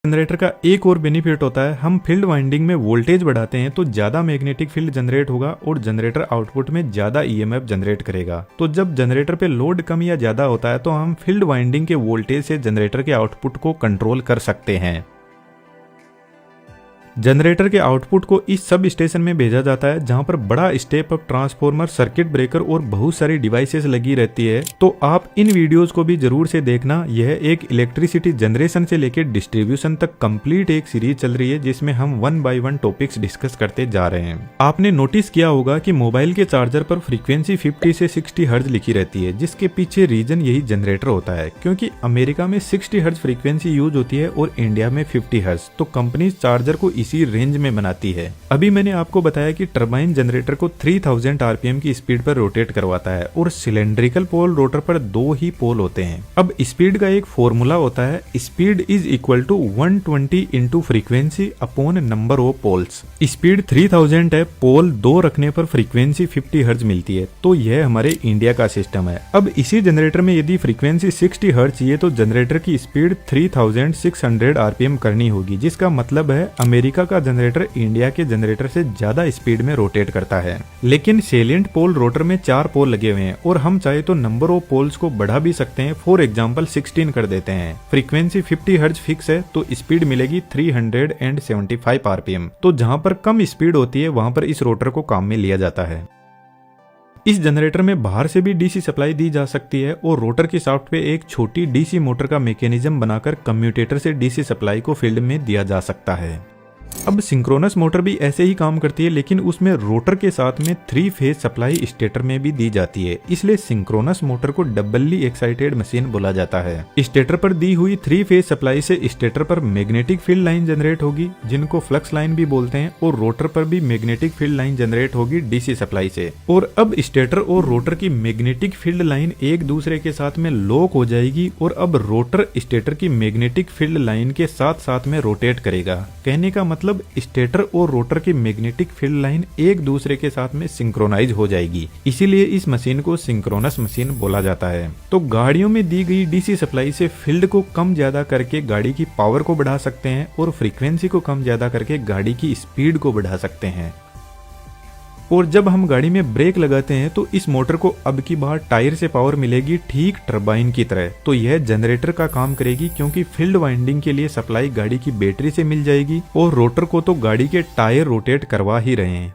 Generator का एक और बेनिफिट होता है, हम फील्ड वाइंडिंग में वोल्टेज बढ़ाते हैं तो ज्यादा मैग्नेटिक फील्ड जनरेट होगा और जनरेटर आउटपुट में ज्यादा ईएमएफ जनरेट करेगा। तो जब जनरेटर पे लोड कम या ज्यादा होता है तो हम फील्ड वाइंडिंग के वोल्टेज से जनरेटर के आउटपुट को कंट्रोल कर सकते हैं। जनरेटर के आउटपुट को इस सब स्टेशन में भेजा जाता है जहां पर बड़ा step up transformer, circuit breaker और बहुत सारी डिवाइसेस लगी रहती है। तो आप इन वीडियोस को भी जरूर से देखना। यह एक इलेक्ट्रिसिटी जनरेशन से लेकर डिस्ट्रीब्यूशन तक कंप्लीट एक सीरीज चल रही है जिसमें हम 1 बाय 1 टॉपिक्स डिस्कस करते जा रहे हैं। आपने नोटिस किया होगा कि मोबाइल के चार्जर पर फ्रीक्वेंसी 50 से 60 हर्ट्ज लिखी रहती है, जिसके पीछे रीजन यही जनरेटर होता है, क्योंकि अमेरिका में 60 हर्ट्ज फ्रीक्वेंसी यूज होती है और इंडिया में 50 हर्ट्ज। तो कंपनी चार्जर को इसी रेंज में बनाती है। अभी मैंने आपको बताया कि टरबाइन जनरेटर को 3000 आरपीएम की स्पीड पर रोटेट करवाता है और सिलेंड्रिकल पोल रोटर पर 2 ही पोल होते हैं। अब स्पीड का एक फॉर्मूला होता है, speed is equal to 120 into frequency upon number of poles. Speed 3000 है, पोल 2 रखने पर फ्रीक्वेंसी 50 हर्ट्ज मिलती है। तो यह हमारे इंडिया का सिस्टम है। अब इसी जनरेटर में यदि फ्रीक्वेंसी 60 हर्ट्ज चाहिए तो जनरेटर की स्पीड 3600 आरपीएम करनी होगी, जिसका मतलब है अमेरिका का जनरेटर इंडिया के जनरेटर से ज्यादा स्पीड में रोटेट करता है। लेकिन सेलिएंट पोल रोटर में 4 पोल लगे हुए हैं और हम चाहे तो नंबर ऑफ पोल्स को बढ़ा भी सकते हैं। फॉर एग्जांपल 16 कर देते हैं। फ्रीक्वेंसी 50 हर्ट्ज फिक्स है तो स्पीड मिलेगी 375 आरपीएम। तो जहां पर कम स्पीड होती है वहां पर इस रोटर को काम में लिया जाता है। इस जनरेटर में बाहर से भी डीसी सप्लाई दी जा सकती है और रोटर की शाफ्ट पे एक छोटी डीसी मोटर का मैकेनिज्म बनाकर कम्यूटेटर से डीसी सप्लाई को फील्ड में दिया जा सकता है। अब सिंक्रोनस मोटर भी ऐसे ही काम करती है, लेकिन उसमें रोटर के साथ में 3 फेज सप्लाई स्टेटर में भी दी जाती है, इसलिए सिंक्रोनस मोटर को डबली एक्साइटेड मशीन बोला जाता है। स्टेटर पर दी हुई 3 फेज सप्लाई से स्टेटर पर मैग्नेटिक फील्ड लाइन जनरेट होगी, जिनको फ्लक्स लाइन भी बोलते हैं, और रोटर पर भी मैग्नेटिक फील्ड लाइन जनरेट होगी डीसी सप्लाई से। और अब स्टेटर और रोटर की मैग्नेटिक फील्ड लाइन एक दूसरे के साथ में लॉक हो जाएगी और अब रोटर स्टेटर की मैग्नेटिक फील्ड लाइन के साथ साथ में रोटेट करेगा। कहने का मतलब स्टेटर और रोटर की मैग्नेटिक फील्ड लाइन एक दूसरे के साथ में सिंक्रोनाइज हो जाएगी, इसीलिए इस मशीन को सिंक्रोनस मशीन बोला जाता है। तो गाड़ियों में दी गई डीसी सप्लाई से फील्ड को कम ज्यादा करके गाड़ी की पावर को बढ़ा सकते हैं और फ्रीक्वेंसी को कम ज्यादा करके गाड़ी की स्पीड को बढ़ा सकते हैं। और जब हम गाड़ी में ब्रेक लगाते हैं तो इस मोटर को अब की बार टायर से पावर मिलेगी ठीक टरबाइन की तरह। तो यह जनरेटर का काम करेगी, क्योंकि फील्ड वाइंडिंग के लिए सप्लाई गाड़ी की बैटरी से मिल जाएगी और रोटर को तो गाड़ी के टायर रोटेट करवा ही रहे हैं।